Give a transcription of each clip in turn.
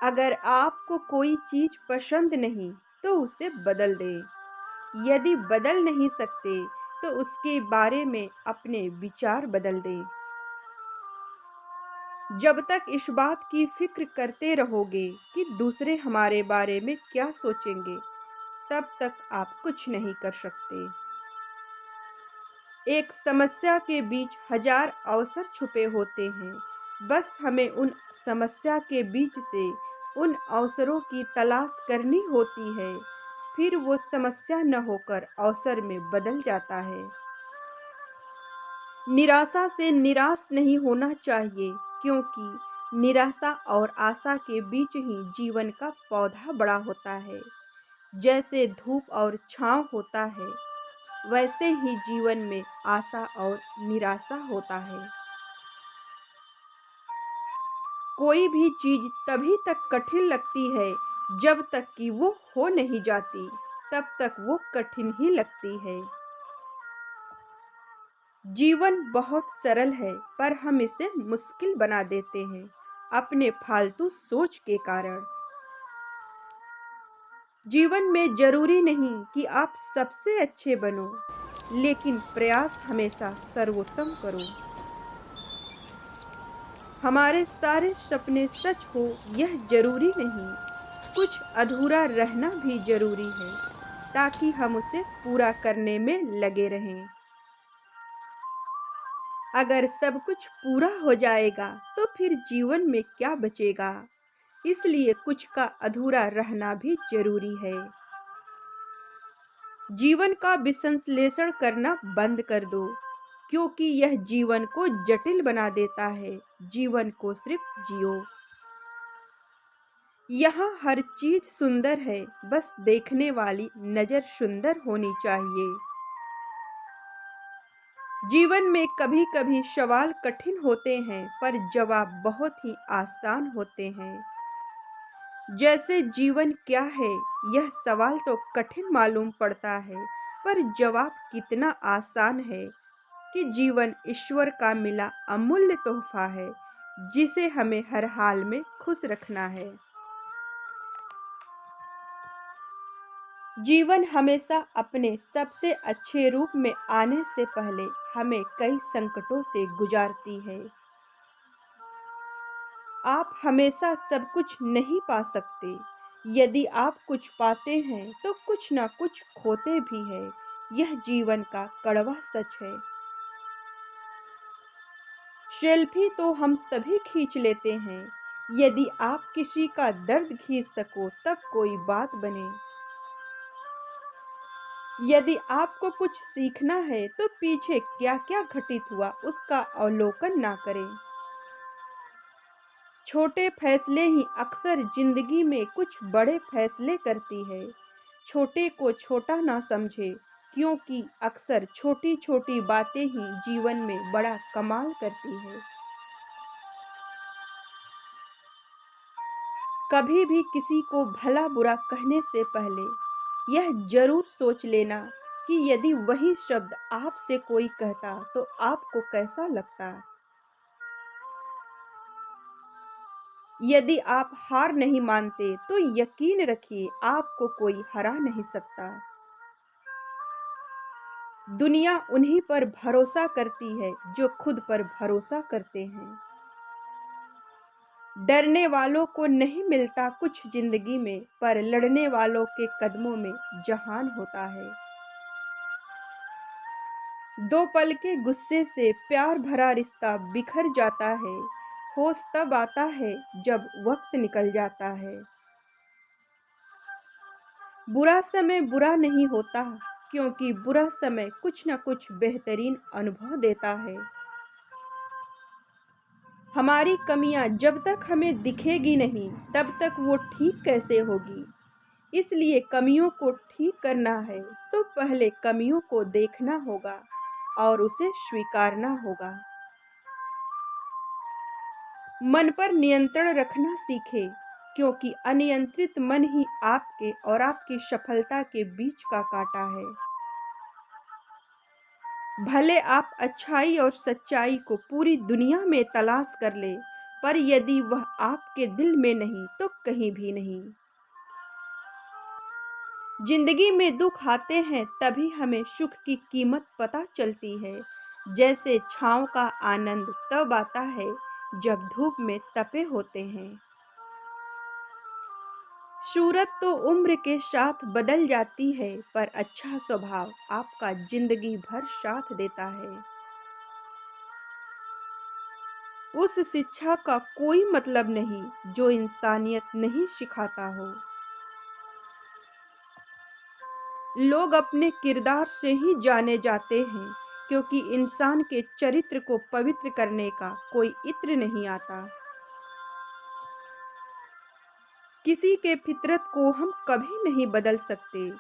अगर आपको कोई चीज़ पसंद नहीं, तो उसे बदल दें। यदि बदल नहीं सकते, तो उसके बारे में अपने विचार बदल दें। जब तक इस बात की फ़िक्र करते रहोगे कि दूसरे हमारे बारे में क्या सोचेंगे, तब तक आप कुछ नहीं कर सकते। एक समस्या के बीच हज़ार अवसर छुपे होते हैं, बस हमें उन समस्या के बीच से उन अवसरों की तलाश करनी होती है, फिर वो समस्या न होकर अवसर में बदल जाता है। निराशा से निराश नहीं होना चाहिए, क्योंकि निराशा और आशा के बीच ही जीवन का पौधा बड़ा होता है। जैसे धूप और छाँव होता है, वैसे ही जीवन में आशा और निराशा होता है। कोई भी चीज़ तभी तक कठिन लगती है, जब तक कि वो हो नहीं जाती, तब तक वो कठिन ही लगती है। जीवन बहुत सरल है, पर हम इसे मुश्किल बना देते हैं अपने फालतू सोच के कारण। जीवन में जरूरी नहीं कि आप सबसे अच्छे बनो, लेकिन प्रयास हमेशा सर्वोत्तम करो। हमारे सारे सपने सच हो यह जरूरी नहीं, कुछ अधूरा रहना भी जरूरी है, ताकि हम उसे पूरा करने में लगे रहें। अगर सब कुछ पूरा हो जाएगा, तो फिर जीवन में क्या बचेगा? इसलिए कुछ का अधूरा रहना भी जरूरी है। जीवन का विश्लेषण करना बंद कर दो, क्योंकि यह जीवन को जटिल बना देता है। जीवन को सिर्फ जियो। यहाँ हर चीज सुंदर है, बस देखने वाली नजर सुंदर होनी चाहिए। जीवन में कभी कभी सवाल कठिन होते हैं, पर जवाब बहुत ही आसान होते हैं। जैसे जीवन क्या है, यह सवाल तो कठिन मालूम पड़ता है, पर जवाब कितना आसान है कि जीवन ईश्वर का मिला अमूल्य तोहफा है, जिसे हमें हर हाल में खुश रखना है। जीवन हमेशा अपने सबसे अच्छे रूप में आने से पहले हमें कई संकटों से गुजारती है। आप हमेशा सब कुछ नहीं पा सकते। यदि आप कुछ पाते हैं, तो कुछ ना कुछ खोते भी हैं। यह जीवन का कड़वा सच है। सेल्फी तो हम सभी खींच लेते हैं। यदि आप किसी का दर्द खींच सको, तब कोई बात बने। यदि आपको कुछ सीखना है, तो पीछे क्या-क्या घटित हुआ, उसका अवलोकन ना करें। छोटे फैसले ही अक्सर जिंदगी में कुछ बड़े फैसले करती है। छोटे को छोटा ना समझे, क्योंकि अक्सर छोटी-छोटी बातें ही जीवन में बड़ा कमाल करती है। कभी भी किसी को भला बुरा कहने से पहले यह जरूर सोच लेना कि यदि वही शब्द आपसे कोई कहता, तो आपको कैसा लगता। यदि आप हार नहीं मानते, तो यकीन रखिए आपको कोई हरा नहीं सकता। दुनिया उन्हीं पर भरोसा करती है जो खुद पर भरोसा करते हैं। डरने वालों को नहीं मिलता कुछ जिंदगी में, पर लड़ने वालों के कदमों में जहान होता है। दो पल के गुस्से से प्यार भरा रिश्ता बिखर जाता है। होश तब आता है जब वक्त निकल जाता है। बुरा समय बुरा नहीं होता, क्योंकि बुरा समय कुछ न कुछ बेहतरीन अनुभव देता है। हमारी कमियां जब तक हमें दिखेगी नहीं, तब तक वो ठीक कैसे होगी। इसलिए कमियों को ठीक करना है, तो पहले कमियों को देखना होगा और उसे स्वीकारना होगा। मन पर नियंत्रण रखना सीखें, क्योंकि अनियंत्रित मन ही आपके और आपकी सफलता के बीच का कांटा है। भले आप अच्छाई और सच्चाई को पूरी दुनिया में तलाश कर ले, पर यदि वह आपके दिल में नहीं तो कहीं भी नहीं। जिंदगी में दुख आते हैं तभी हमें सुख की कीमत पता चलती है। जैसे छाँव का आनंद तब आता है जब धूप में तपे होते हैं। सूरत तो उम्र के साथ बदल जाती है, पर अच्छा स्वभाव आपका जिंदगी भर साथ देता है। उस शिक्षा का कोई मतलब नहीं जो इंसानियत नहीं सिखाता हो। लोग अपने किरदार से ही जाने जाते हैं, क्योंकि इंसान के चरित्र को पवित्र करने का कोई इत्र नहीं आता। किसी के फितरत को हम कभी नहीं बदल सकते।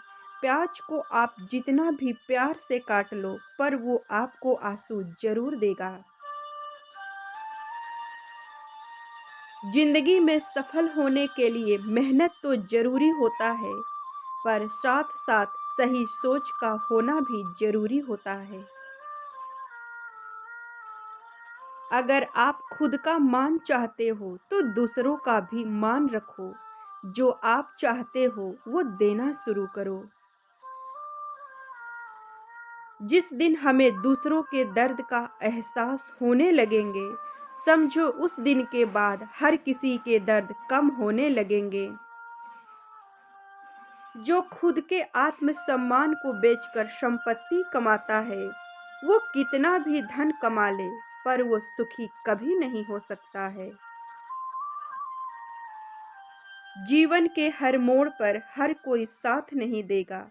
प्याज को आप जितना भी प्यार से काट लो, पर वो आपको आंसू जरूर देगा। जिंदगी में सफल होने के लिए मेहनत तो जरूरी होता है, पर साथ साथ सही सोच का होना भी जरूरी होता है। अगर आप खुद का मान चाहते हो तो दूसरों का भी मान रखो। जो आप चाहते हो वो देना शुरू करो। जिस दिन हमें दूसरों के दर्द का एहसास होने लगेंगे, समझो उस दिन के बाद हर किसी के दर्द कम होने लगेंगे। जो खुद के आत्मसम्मान को बेचकर संपत्ति कमाता है, वो कितना भी धन कमा ले, पर वो सुखी कभी नहीं हो सकता है। जीवन के हर मोड़ पर हर कोई साथ नहीं देगा।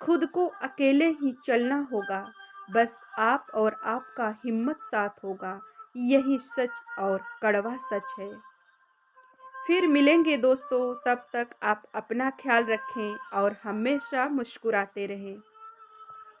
खुद को अकेले ही चलना होगा। बस आप और आपका हिम्मत साथ होगा। यही सच और कड़वा सच है। फिर मिलेंगे दोस्तों, तब तक आप अपना ख्याल रखें और हमेशा मुस्कुराते रहें।